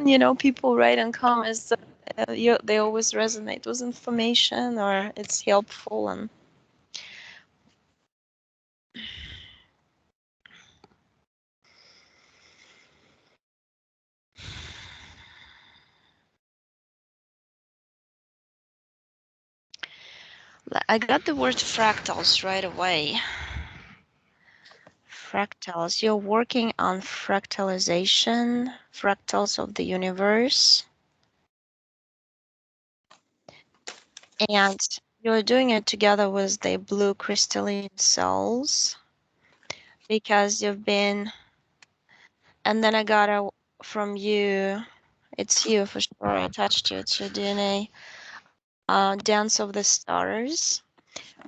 you know, people write in comments that they always resonate with information or it's helpful. And I got the word fractals right away. Fractals. You're working on fractalization, fractals of the universe. And you're doing it together with the blue crystalline cells because you've been, and then I got a from you, it's you for sure, I touched you, it's your DNA, Dance of the Stars.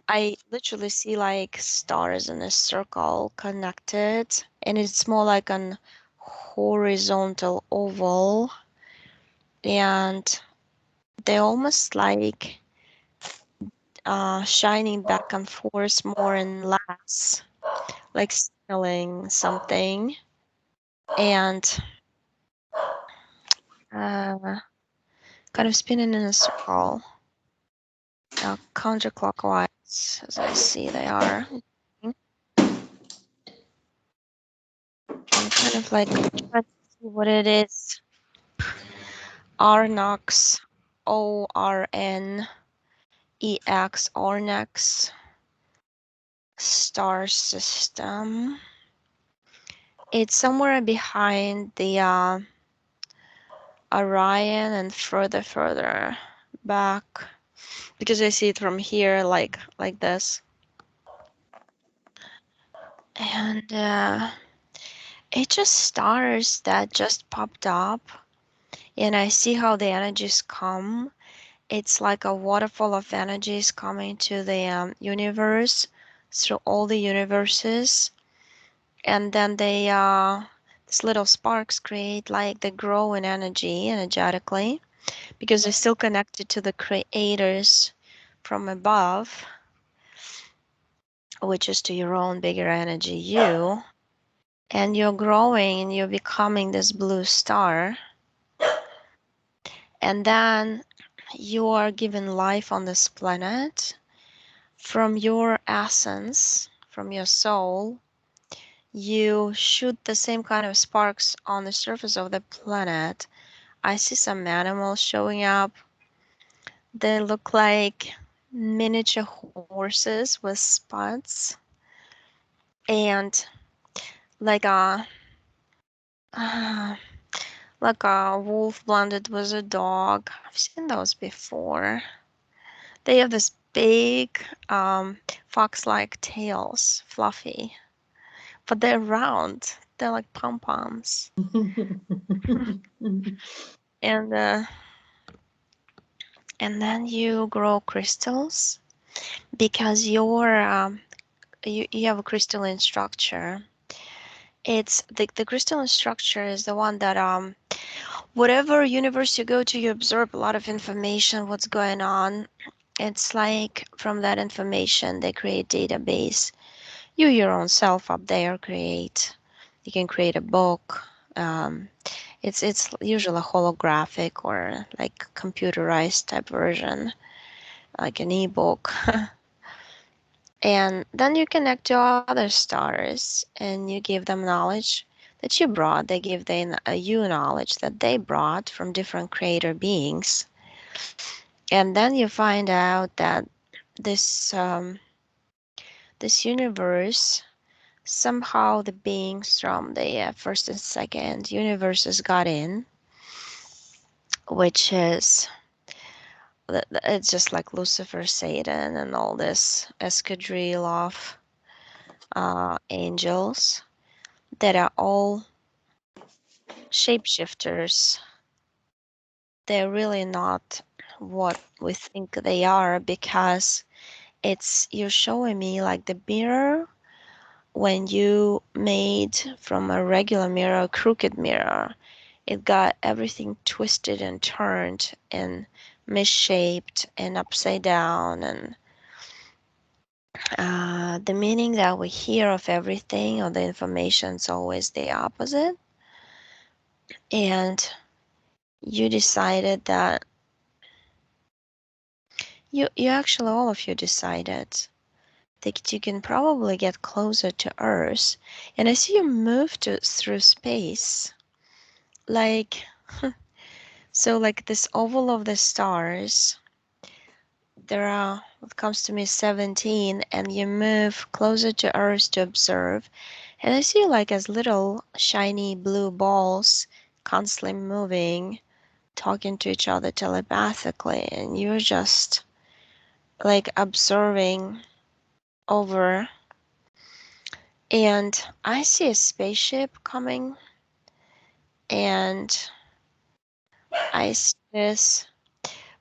I literally see like stars in a circle connected, and it's more like an horizontal oval, and they're almost like shining back and forth more and less, like signaling something, and uh, kind of spinning in a circle, counterclockwise, as I see they are. I'm kind of like trying to see what it is. Arnox, ORNEX, Ornex star system. It's somewhere behind the Orion and further back, because I see it from here like this. And it's just stars that just popped up, and I see how the energies come. It's like a waterfall of energies coming to the universe through all the universes, and then they these little sparks create, like, they grow in energy energetically because they're still connected to the creators from above, which is to your own bigger energy, you. And you're growing and you're becoming this blue star, and then you are given life on this planet from your essence, from your soul. You shoot the same kind of sparks on the surface of the planet. I see some animals showing up. They look like miniature horses with spots, and like a uh, like a wolf blended with a dog. I've seen those before. They have this big fox-like tails, fluffy, but they're round. They're like pom-poms. And and then you grow crystals because you have a crystalline structure. It's the crystalline structure is the one that whatever universe you go to, you absorb a lot of information, what's going on. It's like from that information they create database. You your own self up there create. You can create a book. Um, it's usually a holographic or like computerized type version, like an ebook. And then you connect to other stars and you give them knowledge that you brought. They give you knowledge that they brought from different creator beings. And then you find out that this this universe, somehow the beings from the first and second universes got in, which is it's just like Lucifer, Satan, and all this escadrille of angels that are all shapeshifters. They're really not what we think they are, because you're showing me like the mirror when you made from a regular mirror a crooked mirror. It got everything twisted and turned and misshaped and upside down, and the meaning that we hear of everything or the information is always the opposite. And you decided that you actually, all of you decided that you can probably get closer to Earth. And I see you move through space. Like, so like this oval of the stars, there are, what comes to me, 17, and you move closer to Earth to observe. And I see you like as little shiny blue balls constantly moving, talking to each other telepathically, and you're just like observing over. And I see a spaceship coming, and I see this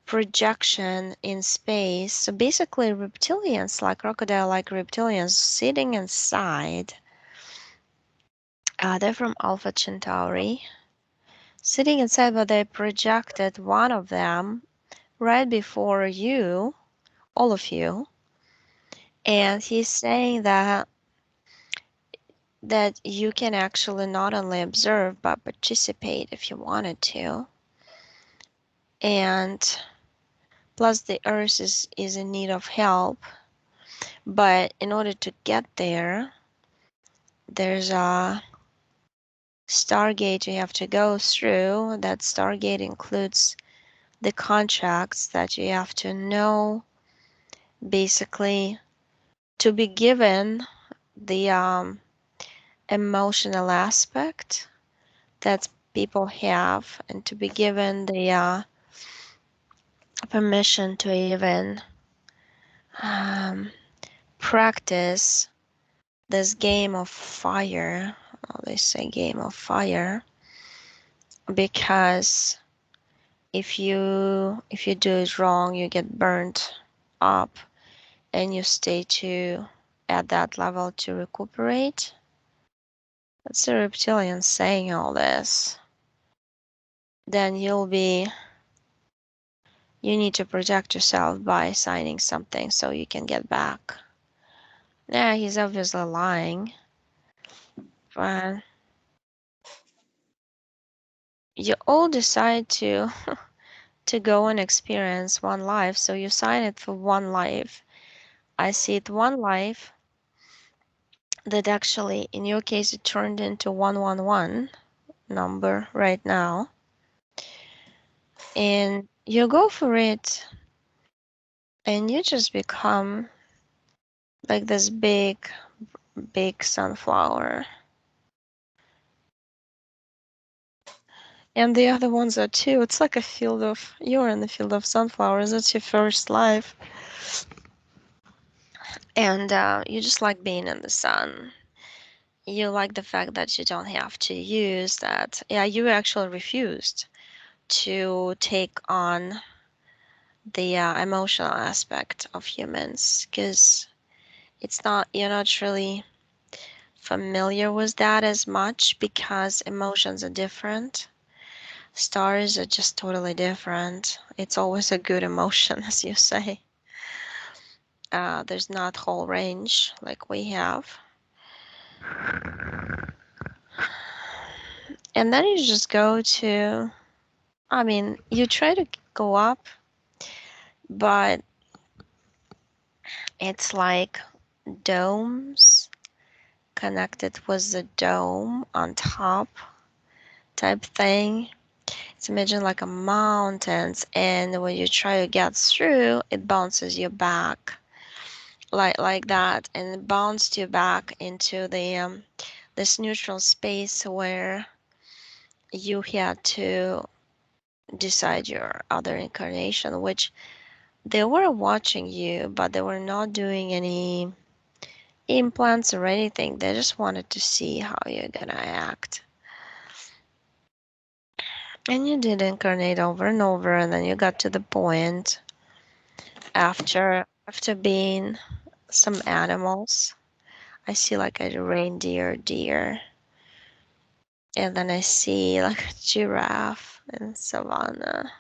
projection in space. So basically, reptilians, like crocodile like reptilians, sitting inside. They're from Alpha Centauri. Sitting inside, but they projected one of them right before you, all of you. And he's saying that you can actually not only observe but participate if you wanted to. And plus the earth is in need of help, but in order to get there, there's a stargate you have to go through. That stargate includes the contracts that you have to know, basically, to be given the emotional aspect that people have, and to be given the permission to even um, practice this game of fire. Well, they say game of fire because if you do it wrong, you get burnt up, and you stay to at that level to recuperate. That's the reptilian saying all this. Then you need to protect yourself by signing something so you can get back. Yeah, he's obviously lying, but you all decide to go and experience one life, so you sign it for one life. I see it one life that actually, in your case, it turned into 111 number right now, and you go for it, and you just become like this big sunflower. And the other ones are too. It's like a field of, you're in the field of sunflowers. It's your first life. And you just like being in the sun. You like the fact that you don't have to use that. Yeah, you actually refused to take on the emotional aspect of humans because you're not really familiar with that as much because emotions are different. Stars are just totally different. It's always a good emotion, as you say. There's not whole range like we have. And then you just go to, I mean, you try to go up, but it's like domes connected with the dome on top type thing. It's imagine like a mountains, and when you try to get through, it bounces you back like that, and it bounced you back into the this neutral space where you had to decide your other incarnation, which they were watching you, but they were not doing any implants or anything. They just wanted to see how you're gonna act. And you did incarnate over and over, and then you got to the point after being some animals. I see like a reindeer, deer, and then I see like a giraffe in savannah.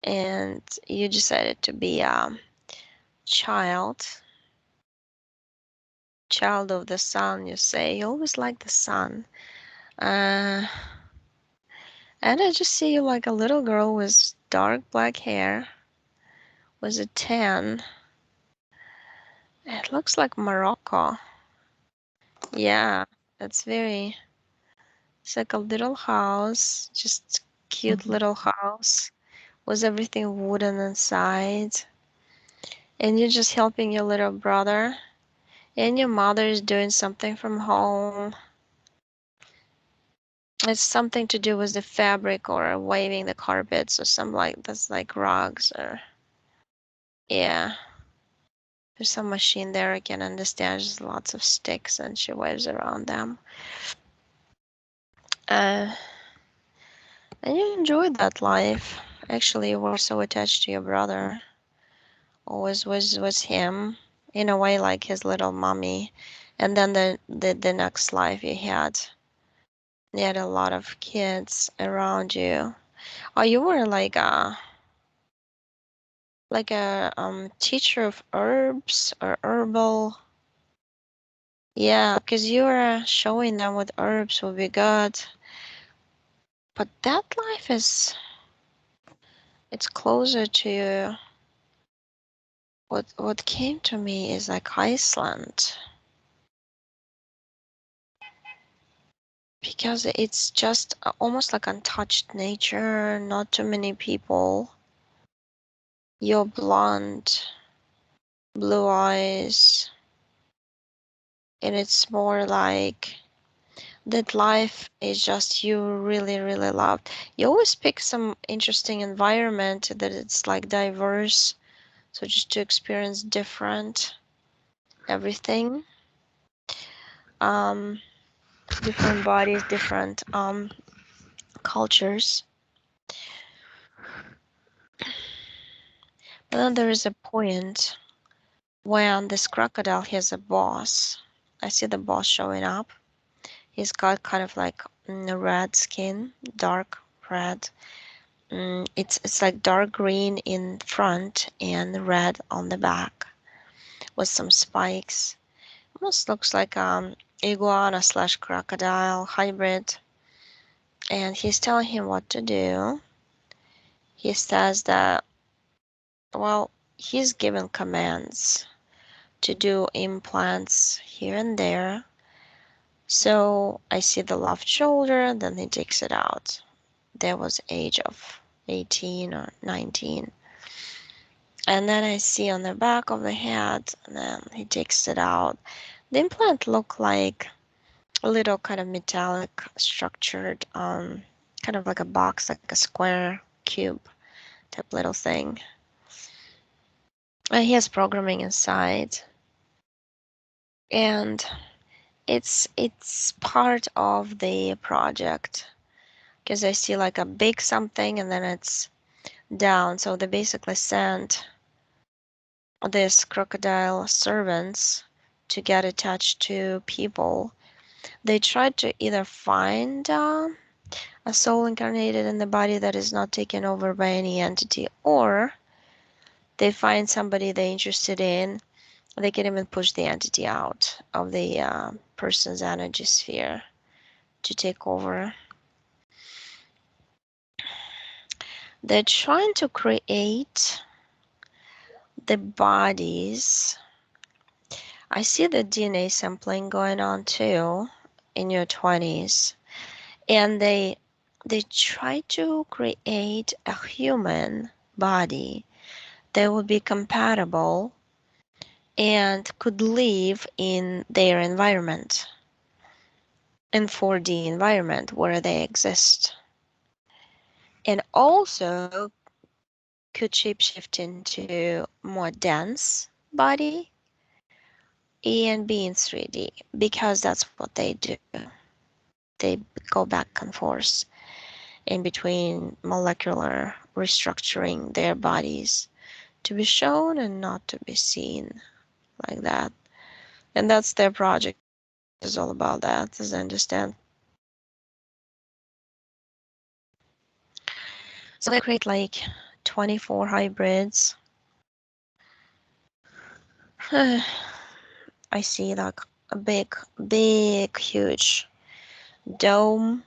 And you decided to be a child of the sun, you say. You always like the sun. Uh, And I just see you like a little girl with dark black hair, with a tan. It looks like Morocco. Yeah, it's very, it's like a little house, just cute little house with everything wooden inside. And you're just helping your little brother. And your mother is doing something from home. It's something to do with the fabric or waving the carpets or something like that's like rugs or yeah. There's some machine there I can understand. There's lots of sticks and she waves around them. Uh, and you enjoyed that life. Actually, you were so attached to your brother. Always was him in a way like his little mommy. And then the next life you had a lot of kids around you. Oh, you were like a teacher of herbs or herbal. Yeah, because you were showing them what herbs would be good. But that life is it's closer to what came to me is like Iceland. Because it's just almost like untouched nature, not too many people. You're blonde, blue eyes, and it's more like that life is just you really, really loved. You always pick some interesting environment that it's like diverse, so just to experience different everything, um, different bodies, different cultures. But then there is a point when this crocodile has a boss. I see the boss showing up. He's got kind of like red skin, dark red. It's like dark green in front and red on the back with some spikes. Almost looks like iguana slash crocodile hybrid. And he's telling him what to do. He says that, well, he's given commands to do implants here and there. So I see the left shoulder, then he takes it out. There was age of 18 or 19. And then I see on the back of the head, and then he takes it out. The implant looked like a little kind of metallic structured, kind of like a box, like a square cube type little thing. And he has programming inside. And it's part of the project because I see like a big something and then it's down. So they basically sent this crocodile servants to get attached to people. They tried to either find a soul incarnated in the body that is not taken over by any entity, or they find somebody they're interested in. They can even push the entity out of the person's energy sphere to take over. They're trying to create the bodies. I see the DNA sampling going on too in your 20s. And they try to create a human body that would be compatible and could live in their environment, in 4D environment where they exist. And also could shapeshift into more dense body and be in 3D because that's what they do. They go back and forth in between molecular restructuring their bodies to be shown and not to be seen like that. And that's their project is all about that, as I understand. So they create like 24 hybrids. I see like a big, huge dome.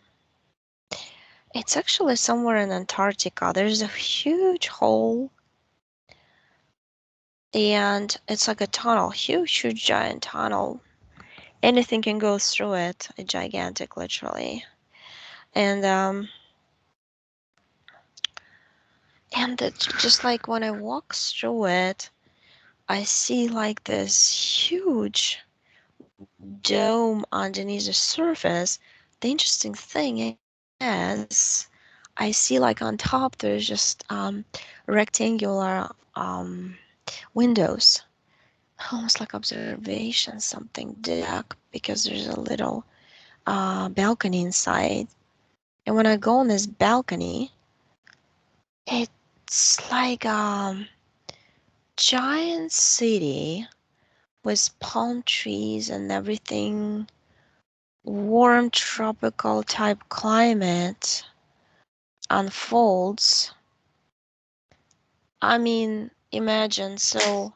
It's actually somewhere in Antarctica. There's a huge hole, and it's like a tunnel, huge, huge, giant tunnel. Anything can go through it, gigantic, literally. And just like when I walk through it, I see like this huge dome underneath the surface. The interesting thing is, I see like on top there's just rectangular windows, almost like observation something deck, because there's a little balcony inside. And when I go on this balcony, it's like giant city with palm trees and everything, warm tropical type climate unfolds. I mean, imagine, so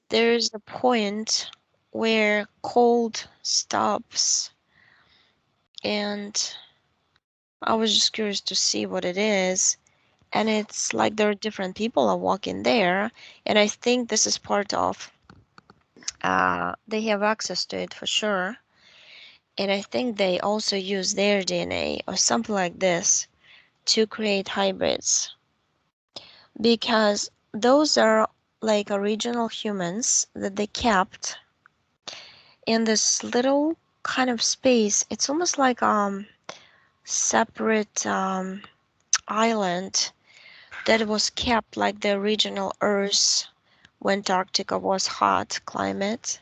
there's a point where cold stops, and I was just curious to see what it is. And it's like there are different people are walking there, and I think this is part of, they have access to it for sure. And I think they also use their DNA or something like this to create hybrids, because those are like original humans that they kept in this little kind of space. It's almost like separate island that was kept like the original Earth when Antarctica was hot climate.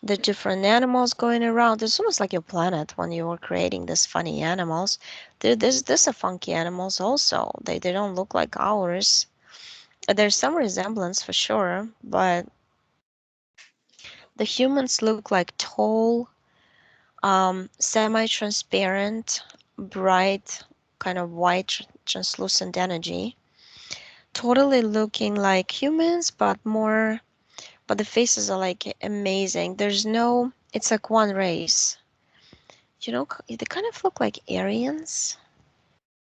The different animals going around. It's almost like your planet when you were creating these funny animals. There's a funky animals also. They don't look like ours. There's some resemblance for sure, but the humans look like tall, semi-transparent, bright, kind of white, translucent energy. Totally looking like humans, but more, but the faces are like amazing. There's no, it's like one race. You know, they kind of look like Aryans,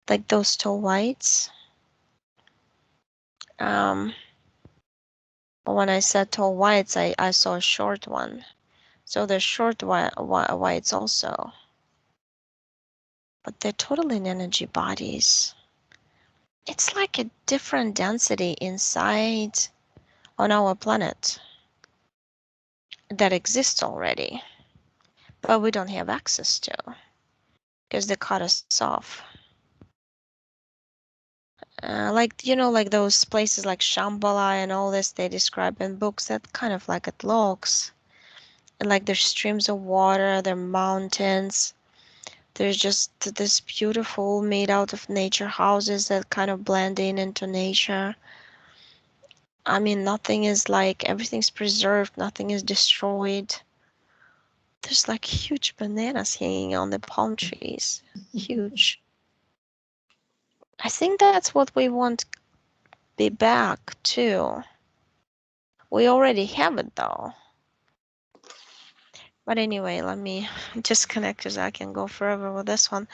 like those tall whites. Um, but when I said tall whites, I saw a short one. So they're short whites also. But they're totally in energy bodies. It's like a different density inside on our planet that exists already, but we don't have access to because they cut us off. Like, you know, like those places like Shambhala and all this they describe in books, that kind of like it looks. And like there's streams of water, there are mountains. There's just this beautiful made out of nature houses that kind of blend in into nature. I mean, nothing is like, everything's preserved, nothing is destroyed. There's like huge bananas hanging on the palm trees. Huge. I think that's what we want to be back to. We already have it though. But anyway, let me disconnect because I can go forever with this one.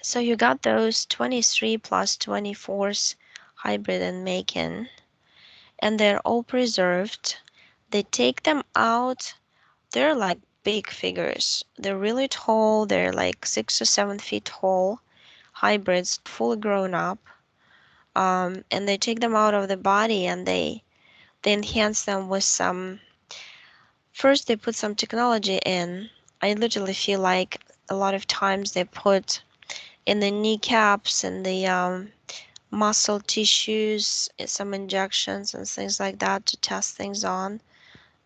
So you got those 23 plus 24s hybrid and Macon, and they're all preserved. They take them out. They're like big figures. They're really tall. They're like 6 to 7 feet tall. Hybrids, fully grown up. And they take them out of the body and they enhance them with some. First, they put some technology in. I literally feel like a lot of times they put in the kneecaps and the muscle tissues, some injections and things like that to test things on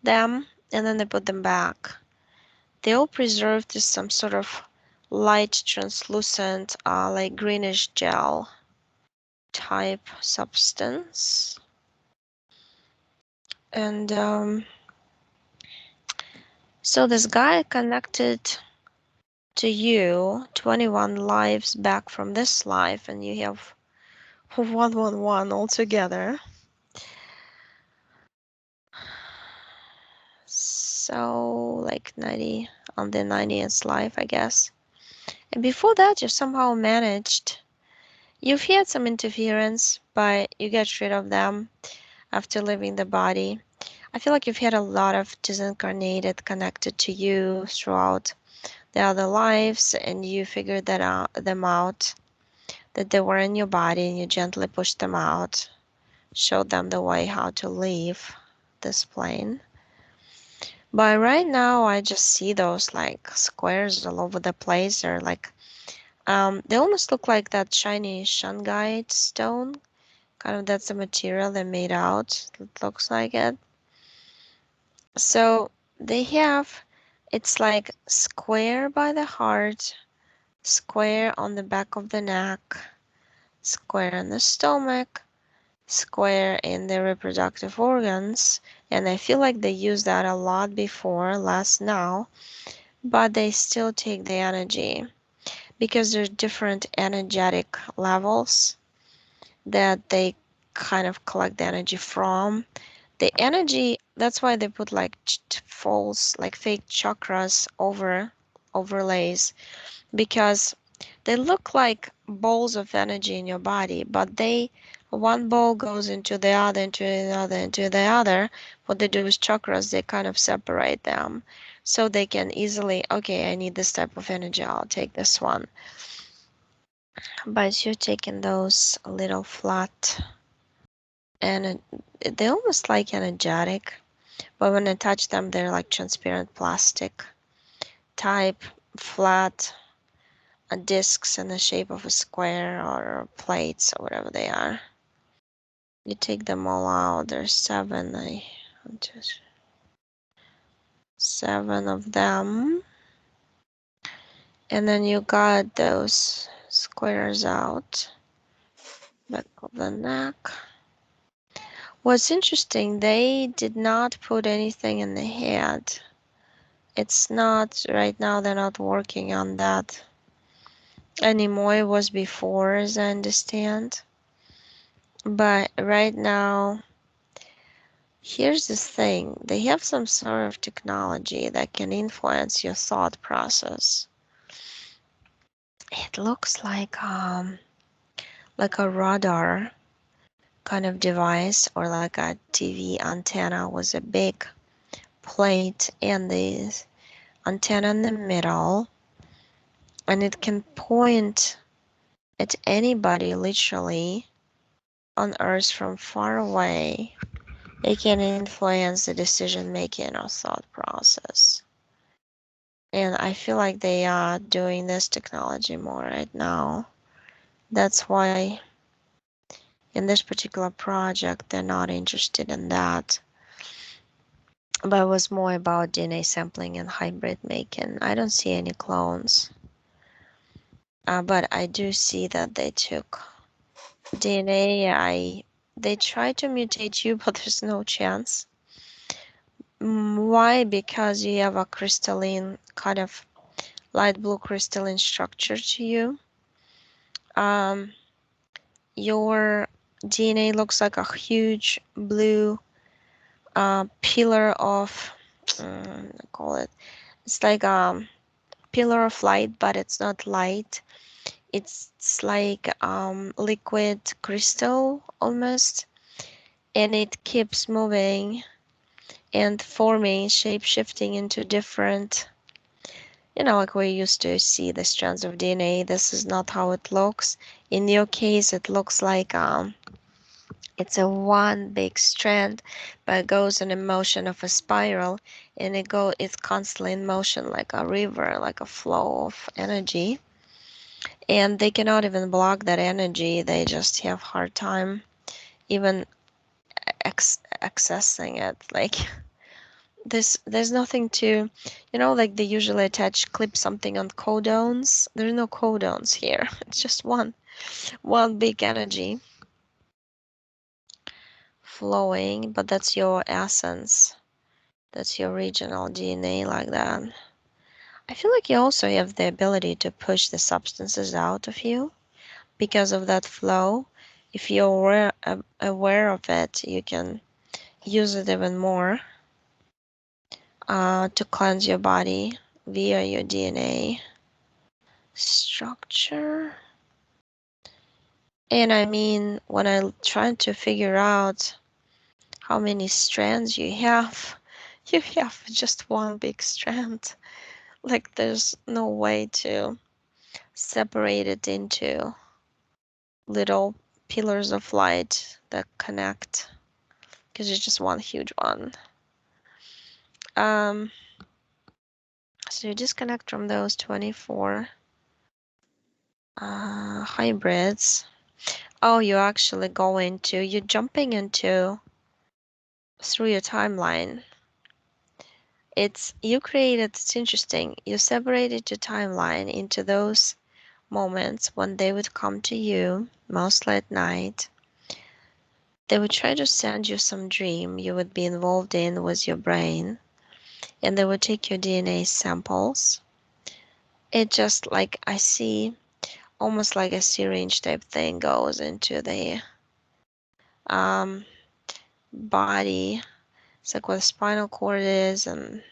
them, and then they put them back. They all preserved as some sort of light translucent, like greenish gel type substance. And so this guy connected to you 21 lives back from this life, and you have 111 altogether. So like 90 on the 90th life, I guess. Before that, you somehow managed. You've had some interference, but you get rid of them after leaving the body. I feel like you've had a lot of disincarnated connected to you throughout the other lives, and you figured them out, that they were in your body, and you gently pushed them out, showed them the way how to leave this plane. But right now, I just see those like squares all over the place. They're like, they almost look like that shiny shungite stone. Kind of that's the material they made out. It looks like it. So they have, it's like square by the heart, square on the back of the neck, square in the stomach, square in the reproductive organs. And I feel like they used that a lot before, less now, but they still take the energy because there's different energetic levels that they kind of collect the energy from. The energy, that's why they put like false, like fake chakras overlays, because they look like balls of energy in your body, but one ball goes into the other, into another, into the other. What they do with chakras, they kind of separate them so they can easily, okay, I need this type of energy, I'll take this one. But you're taking those little flat, and they almost like energetic, but when I touch them, they're like transparent plastic type, flat discs in the shape of a square or plates or whatever they are. You take them all out. There's seven of them. And then you got those squares out, back of the neck. What's interesting, they did not put anything in the head. It's not, right now they're not working on that anymore. It was before, as I understand. But right now, here's the thing. They have some sort of technology that can influence your thought process. It looks like a radar kind of device, or like a TV antenna with a big plate and the antenna in the middle, and it can point at anybody literally on Earth from far away. It can influence the decision making or thought process. And I feel like they are doing this technology more right now. That's why in this particular project, they're not interested in that. But it was more about DNA sampling and hybrid making. I don't see any clones. But I do see that they took DNA. They tried to mutate you, but there's no chance. Why? Because you have a crystalline, kind of light blue crystalline structure to you. Your DNA looks like a huge blue pillar of, call it, it's like a pillar of light, but it's not light. It's like liquid crystal almost, and it keeps moving and forming, shape shifting into different, like we used to see the strands of DNA. This is not how it looks. In your case, it looks like it's a one big strand, but it goes in a motion of a spiral, and it's constantly in motion like a river, like a flow of energy. And they cannot even block that energy. They just have hard time even accessing it. Like there's nothing to, like they usually clip something on codones. There's no codones here. It's just one big energy flowing, but that's your essence. That's your original DNA, like that. I feel like you also have the ability to push the substances out of you because of that flow. If you're aware of it, you can use it even more to cleanse your body via your DNA. structure. And I mean, when I trying to figure out how many strands you have just one big strand. Like there's no way to separate it into little pillars of light that connect because it's just one huge one. Um, so you disconnect from those 24 hybrids. Oh, you're jumping into through your timeline. It's interesting. You separated your timeline into those moments when they would come to you, mostly at night. They would try to send you some dream you would be involved in with your brain, and they would take your DNA samples. It just like I see almost like a syringe type thing goes into the um, body. It's like where the spinal cord is, and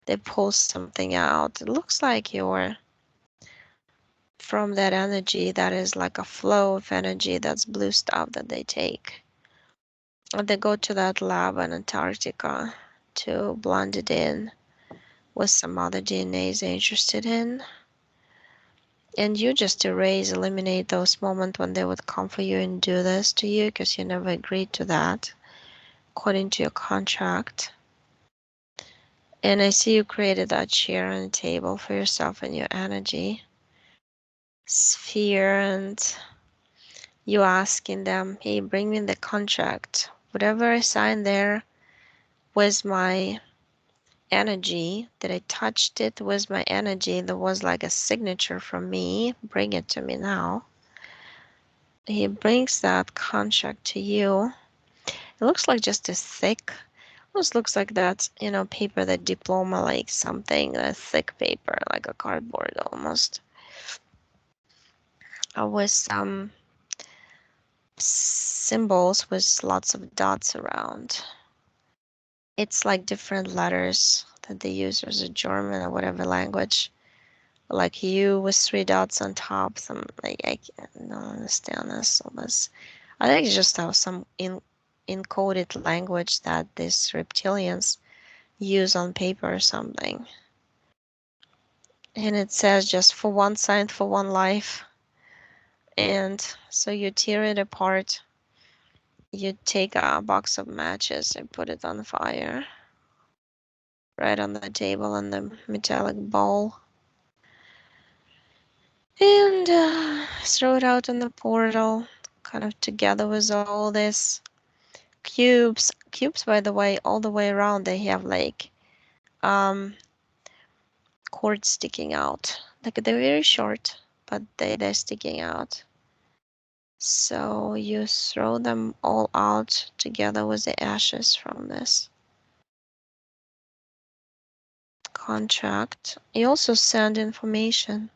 they pull something out. It looks like you're from that energy that is like a flow of energy, that's blue stuff that they take. They go to that lab in Antarctica to blend it in with some other DNAs they're interested in. And you just eliminate those moments when they would come for you and do this to you because you never agreed to that according to your contract. And I see you created that chair and table for yourself and your energy sphere, and you asking them, hey, bring me the contract. Whatever I signed there was my energy, that I touched it with my energy, there was like a signature from me, bring it to me now. He brings that contract to you. It looks like just a thick, almost looks like that, paper, that diploma, like something, a thick paper, like a cardboard almost, with some symbols with lots of dots around. It's like different letters that they use as a German or whatever language. Like you with 3 dots on top. Some like I don't understand this. Almost, I think it's just how some encoded language that these reptilians use on paper or something. And it says just for one sign, for one life. And so you tear it apart. You take a box of matches and put it on fire right on the table in the metallic bowl. And throw it out in the portal, kind of together with all this cubes. Cubes, by the way, all the way around, they have like cords sticking out. Like they're very short, but they're sticking out. So you throw them all out together with the ashes from this contract. You also send information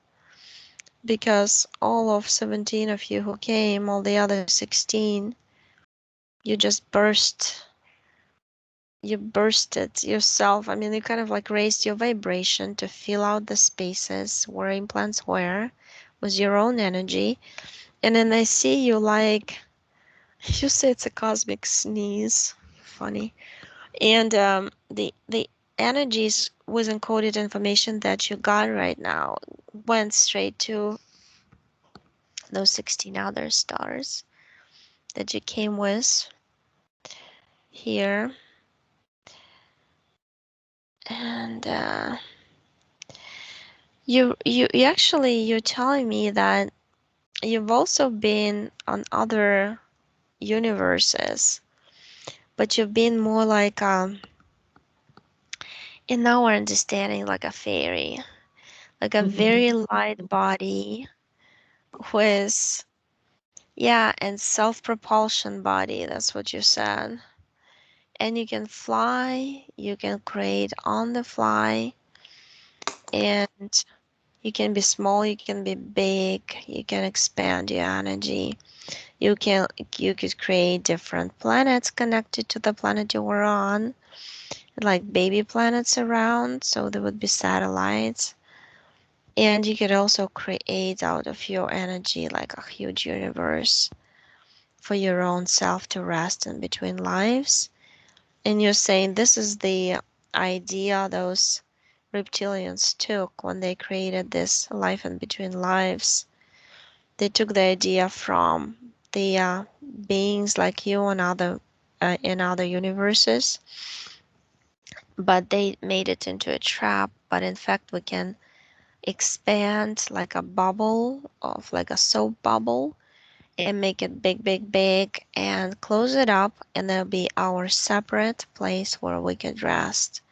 because all of 17 of you who came, all the other 16, you just bursted yourself. I mean, you kind of like raised your vibration to fill out the spaces where implants were with your own energy. And then I see you like, you say it's a cosmic sneeze. Funny. And the energies with encoded information that you got right now went straight to those 16 other stars that you came with here. And you're telling me that you've also been on other universes, but you've been more like in our understanding, like a fairy, like a very light body with, yeah, and self-propulsion body. That's what you said. And you can fly, you can create on the fly, and you can be small, you can be big, you can expand your energy. You could create different planets connected to the planet you were on, like baby planets around, so there would be satellites. And you could also create out of your energy like a huge universe for your own self to rest in between lives. And you're saying this is the idea those reptilians took when they created this life in between lives. They took the idea from the beings like you and other in other universes, but they made it into a trap. But in fact, we can expand like a bubble of like a soap bubble and make it big, big, big and close it up, and there'll be our separate place where we can rest.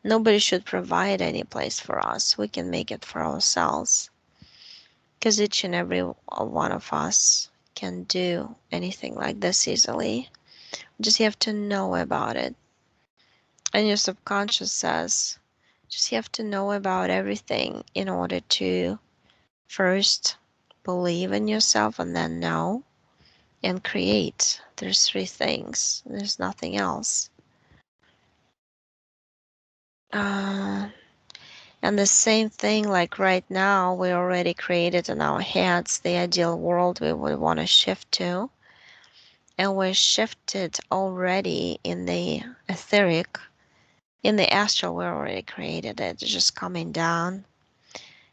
Nobody should provide any place for us. We can make it for ourselves because each and every one of us can do anything like this easily. Just you have to know about it. And your subconscious says, just you have to know about everything in order to first believe in yourself and then know and create. There's three things. There's nothing else. Uh, and the same thing, like right now, we already created in our heads the ideal world we would want to shift to. And we're shifted already in the etheric, in the astral, we already created it. It's just coming down.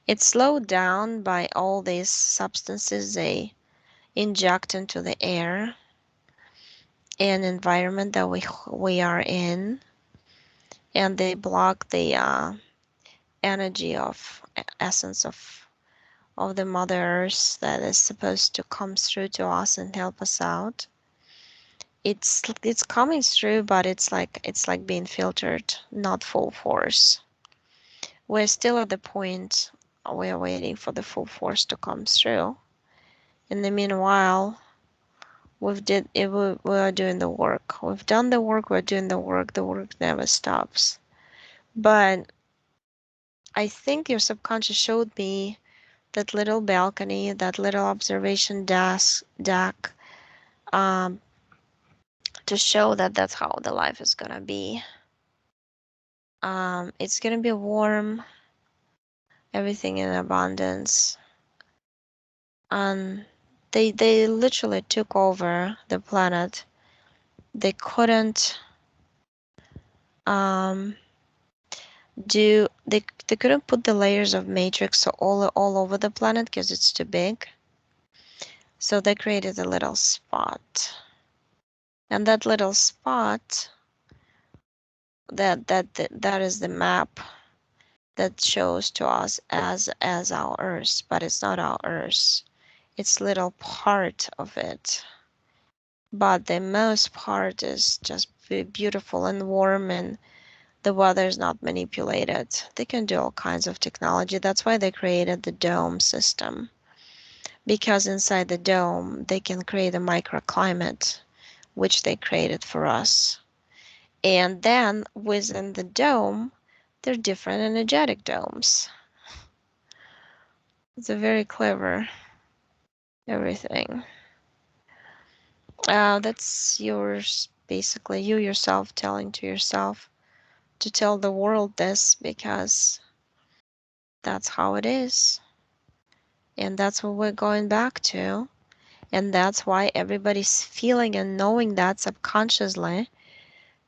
It's slowed down by all these substances they inject into the air and environment that we are in, and they block the energy of essence of the mother earth that is supposed to come through to us and help us out. It's coming through, but it's like being filtered, not full force. We're still at the point we're waiting for the full force to come through. In the meanwhile, we are doing the work. We've done the work, we're doing the work. The work never stops. But I think your subconscious showed me that little balcony, that little observation deck, um, to show that that's how the life is gonna be. It's gonna be warm, everything in abundance. They literally took over the planet. They couldn't um, they couldn't put the layers of matrix all over the planet because it's too big. So they created a little spot, and that little spot that is the map that shows to us as our Earth, but it's not our Earth. It's little part of it. But the most part is just beautiful and warm, and the weather is not manipulated. They can do all kinds of technology. That's why they created the dome system. Because inside the dome, they can create a microclimate, which they created for us. And then within the dome, there are different energetic domes. It's a very clever everything. That's yours, basically, you yourself telling to yourself to tell the world this because that's how it is. And that's what we're going back to. And that's why everybody's feeling and knowing that subconsciously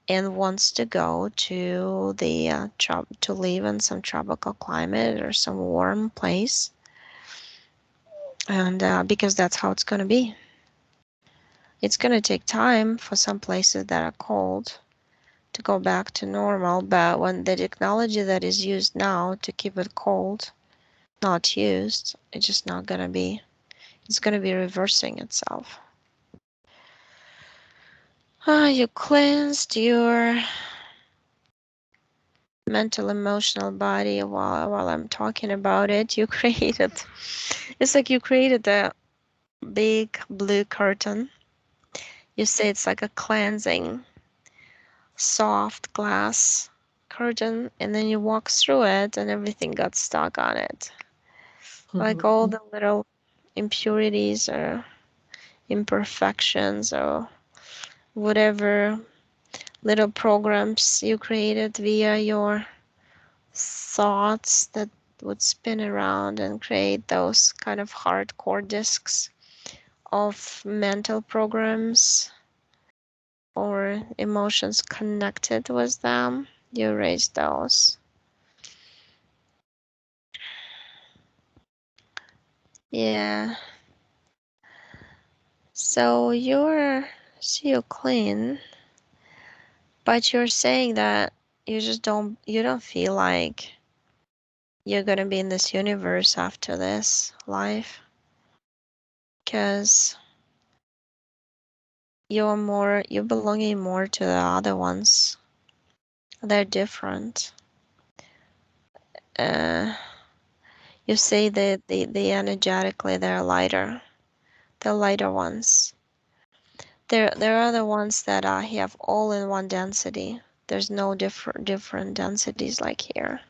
and wants to go to the to live in some tropical climate or some warm place. And because that's how it's going to be. It's going to take time for some places that are cold to go back to normal, but when the technology that is used now to keep it cold not used, it's just not going to be, it's going to be reversing itself. You cleansed your mental emotional body while I'm talking about it. You created, it's like you created a big blue curtain. You say it's like a cleansing soft glass curtain, and then you walk through it and everything got stuck on it, like all the little impurities or imperfections or whatever little programs you created via your thoughts that would spin around and create those kind of hardcore disks of mental programs or emotions connected with them. You erase those. Yeah. So you're clean, but you're saying that you don't feel like you're gonna be in this universe after this life, because you're belonging more to the other ones. They're different. Uh, you say that they energetically they're lighter. The lighter ones. There are the ones that have all in one density. There's no different densities like here.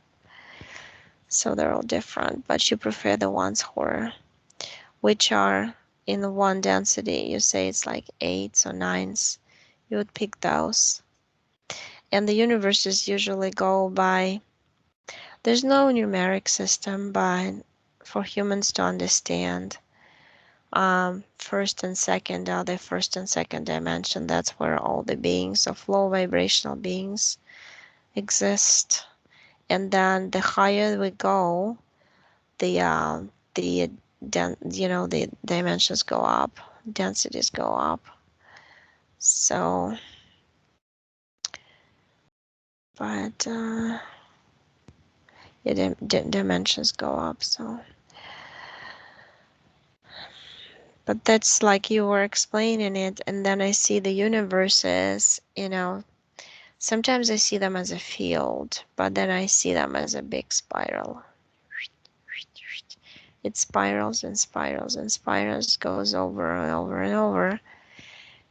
So they're all different, but you prefer the ones which are in the one density. You say it's like 8s or 9s. You would pick those. And the universes usually go by, there's no numeric system, but for humans to understand, first and second are the first and second dimension. That's where all the beings of low vibrational beings exist. And then the higher we go, the the dimensions go up, densities go up. So, but yeah, dimensions go up. So, but that's like you were explaining it, and then I see the universes. Sometimes I see them as a field, but then I see them as a big spiral. It spirals and spirals and spirals, goes over and over and over.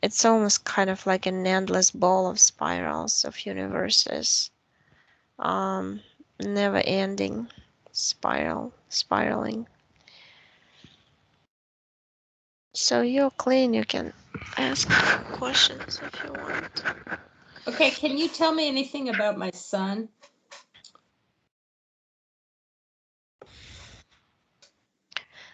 It's almost kind of like an endless ball of spirals of universes, um, never ending spiraling. So you're clean, you can ask questions if you want. Okay, can you tell me anything about my son?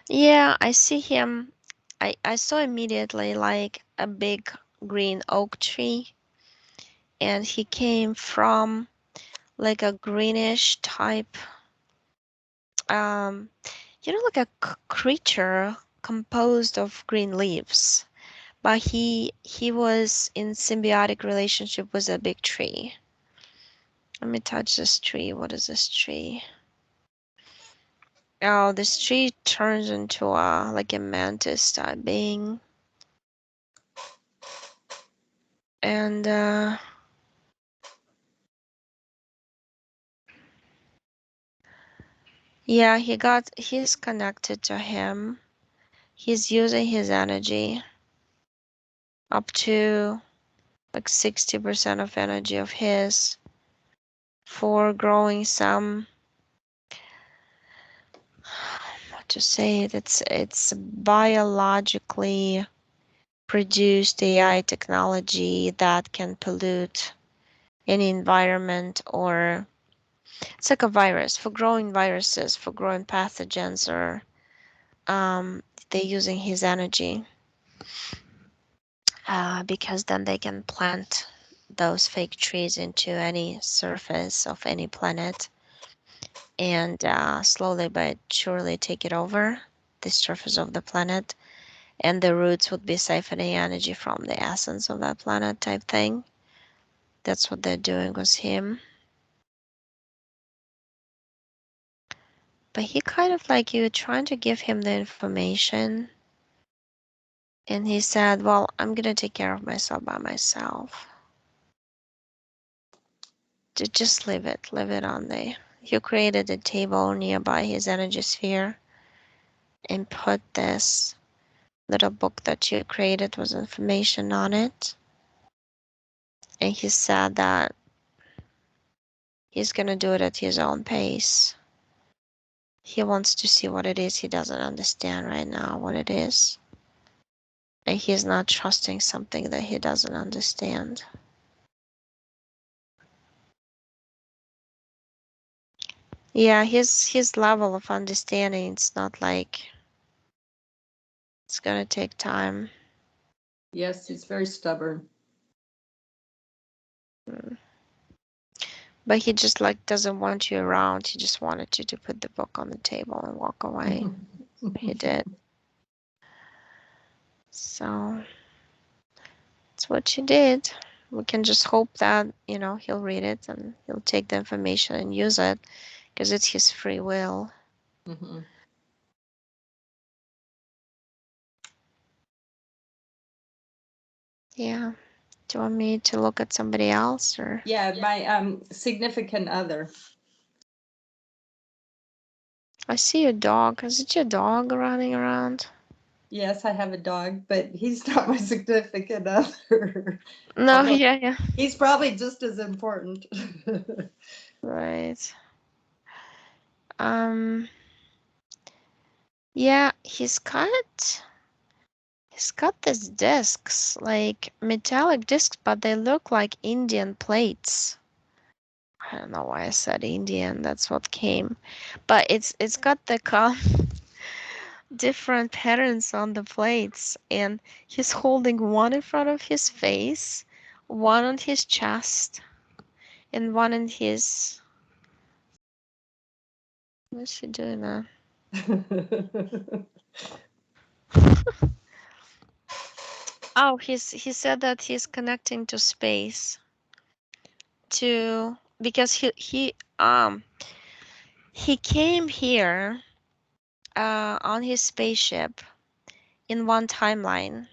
Yeah, I see him. I saw immediately like a big green oak tree, and he came from like a greenish type, um, like a creature composed of green leaves. But he was in symbiotic relationship with a big tree. Let me touch this tree. What is this tree? Oh, this tree turns into a like a mantis type being. And yeah, he's connected to him. He's using his energy up to like 60% of energy of his for growing some, what to say it, it's biologically produced AI technology that can pollute any environment, or it's like a virus for growing viruses, for growing pathogens, or they're using his energy, because then they can plant those fake trees into any surface of any planet, and slowly but surely take it over the surface of the planet, and the roots would be siphoning energy from the essence of that planet type thing. That's what they're doing with him. But he kind of like you trying to give him the information, and he said, well, I'm gonna take care of myself by myself. Just leave it on there. You created a table nearby his energy sphere and put this little book that you created with information on it. And he said that he's gonna do it at his own pace. He wants to see what it is. He doesn't understand right now what it is. And he's not trusting something that he doesn't understand. Yeah, his level of understanding, it's not like it's gonna take time. Yes, he's very stubborn. Mm. But he just like doesn't want you around. He just wanted you to put the book on the table and walk away. He did. So that's what you did. We can just hope that, he'll read it and he'll take the information and use it because it's his free will. Mhm. Yeah. Do you want me to look at somebody else or? Yeah, my significant other. I see your dog. Is it your dog running around? Yes, I have a dog, but he's not my significant other. No, Although yeah, yeah. he's probably just as important. Right. Um, yeah, he's got these discs, like metallic discs, but they look like Indian plates. I don't know why I said Indian, that's what came. But it's got the different patterns on the plates, and he's holding one in front of his face, one on his chest, and one in his. What's he doing now? Oh, he said that he's connecting to space to because he came here on his spaceship in one timeline,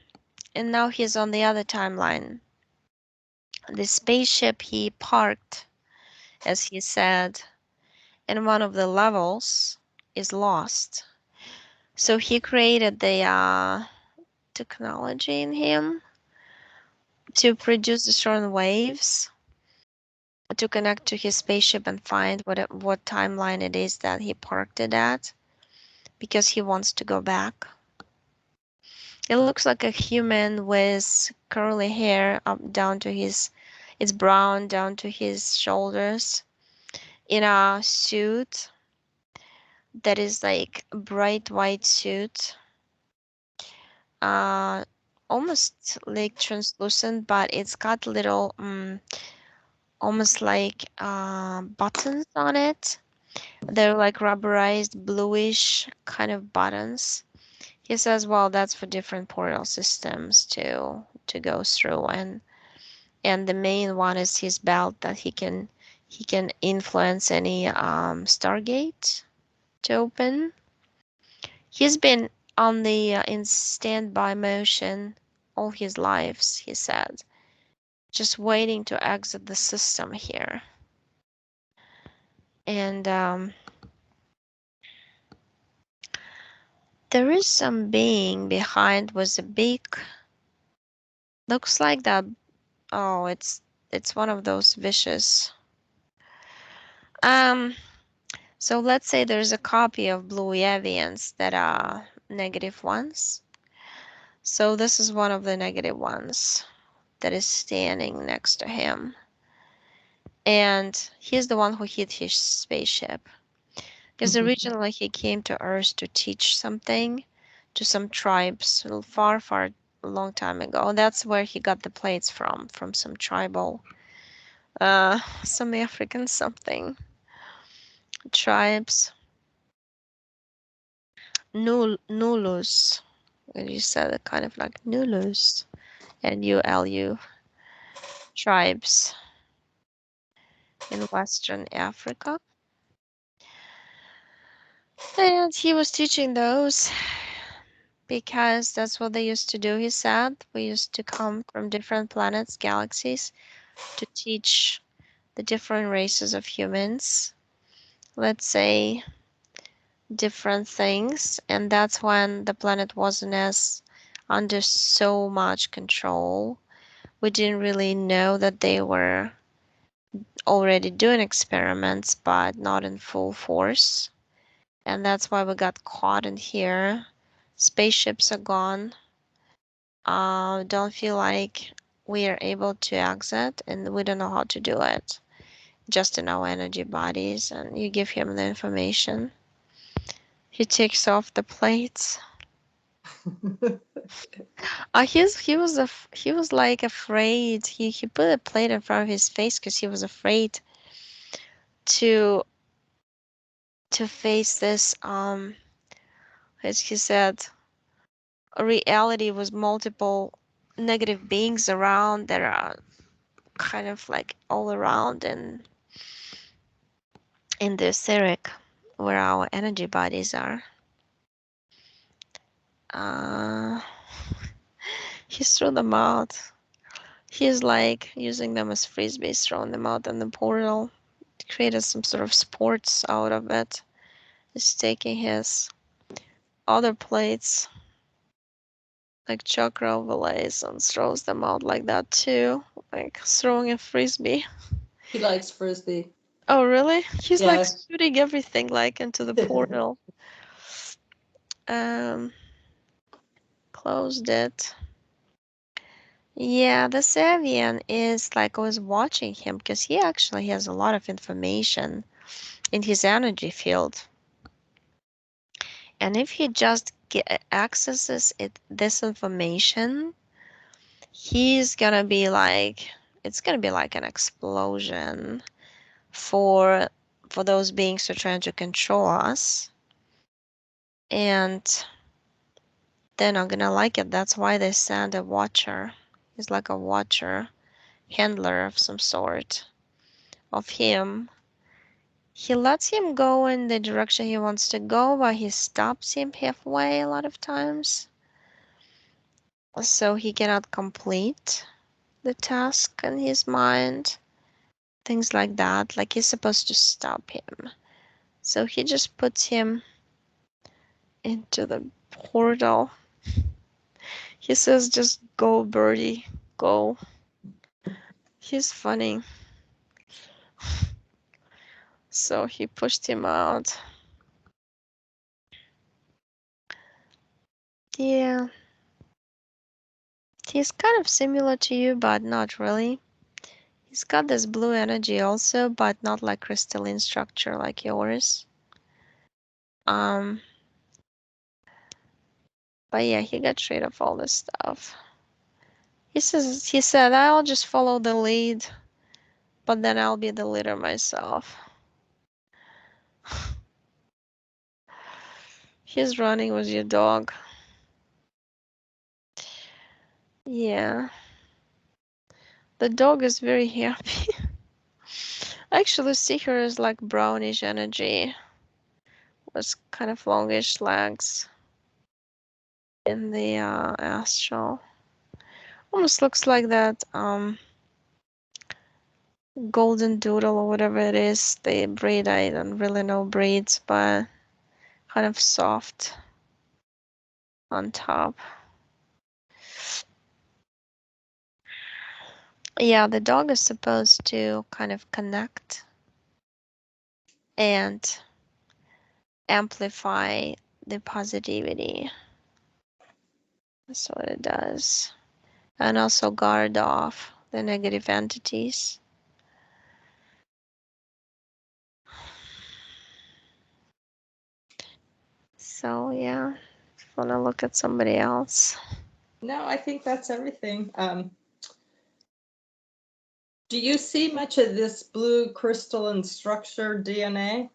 and now he's on the other timeline. The spaceship he parked, as he said, in one of the levels is lost. So he created the technology in him to produce the certain waves to connect to his spaceship and find what timeline it is that he parked it at because he wants to go back. It looks like a human with curly hair up down to his, it's brown down to his shoulders in a suit that is like a bright white suit, uh, almost like translucent, but it's got little, almost like buttons on it. They're like rubberized bluish kind of buttons. He says, well, that's for different portal systems to go through, and the main one is his belt that he can influence any Stargate to open. He's been on the in standby motion all his lives, he said, just waiting to exit the system here. And there is some being behind with a big, looks like that. Oh, it's one of those vicious. Um, so let's say there's a copy of Blue Avians that are negative ones. So this is one of the negative ones that is standing next to him. And he's the one who hit his spaceship. Because originally he came to Earth to teach something to some tribes far, far a long time ago. That's where he got the plates from some tribal, some African something tribes. Nulus. You said it kind of like Nulus. Nulu tribes in Western Africa. And he was teaching those because that's what they used to do, he said. We used to come from different planets, galaxies, to teach the different races of humans, let's say, different things. And that's when the planet wasn't as under so much control. We didn't really know that they were already doing experiments, but not in full force. And that's why we got caught in here. Spaceships are gone. Don't feel like we are able to exit, and we don't know how to do it. just in our energy bodies, and you give him the information. He takes off the plates. He was like afraid. He put a plate in front of his face because he was afraid to face this, as he said, reality was multiple negative beings around that are kind of like all around and in the etheric where our energy bodies are. Uh, he threw them out. He's like using them as frisbees, throwing them out in the portal. Created some sort of sports out of it. He's taking his other plates, like chakra overlays, and throws them out like that too, like throwing a frisbee. He likes frisbee. Oh, really? He's like Yeah. shooting everything like into the portal. Um, Closed it. Yeah, the Savian is like always watching him because he actually has a lot of information in his energy field. And if he just accesses this information, he's gonna be like, it's gonna be like an explosion for those beings who are trying to control us. And they're not gonna like it. That's why they send a watcher. He's like a watcher, handler of some sort of him. He lets him go in the direction he wants to go, but he stops him halfway a lot of times. So he cannot complete the task in his mind. Things like that. Like he's supposed to stop him. So he just puts him into the portal. He says, just go, birdie, go. He's funny. So he pushed him out. Yeah. He's kind of similar to you, but not really. He's got this blue energy also, but not like crystalline structure like yours. Um, but yeah, he got rid of all this stuff. He said, I'll just follow the lead, but then I'll be the leader myself. He's running with your dog. Yeah. The dog is very happy. I actually see her as like brownish energy with kind of longish legs in the astral. Almost looks like that golden doodle or whatever it is, the breed. I don't really know breeds, but kind of soft on top. Yeah, the dog is supposed to kind of connect and amplify the positivity. That's what it does. And also guard off the negative entities. So yeah, if you wanna look at somebody else. No, I think that's everything. Do you see much of this blue crystalline structure DNA?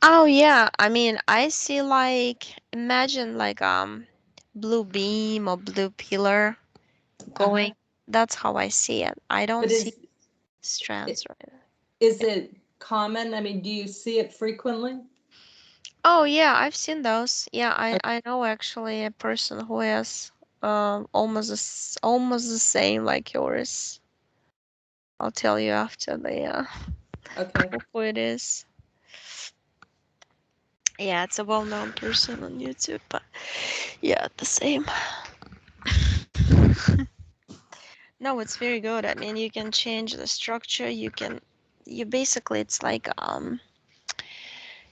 Oh yeah, I mean I see like, imagine like blue beam or blue pillar going. That's how I see it. I don't But see strands right. is it common? I mean, do you see it frequently? Oh yeah, I've seen those. Yeah, Okay. I know actually a person who has almost the same like yours. I'll tell you after the Okay. who it is. Yeah, it's a well-known person on YouTube, but yeah, the same. No, it's very good. I mean, you can change the structure. You basically, it's like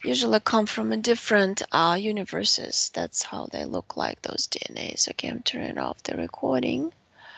usually come from a different universes. That's how they look like, those DNAs. Okay, I'm turning off the recording.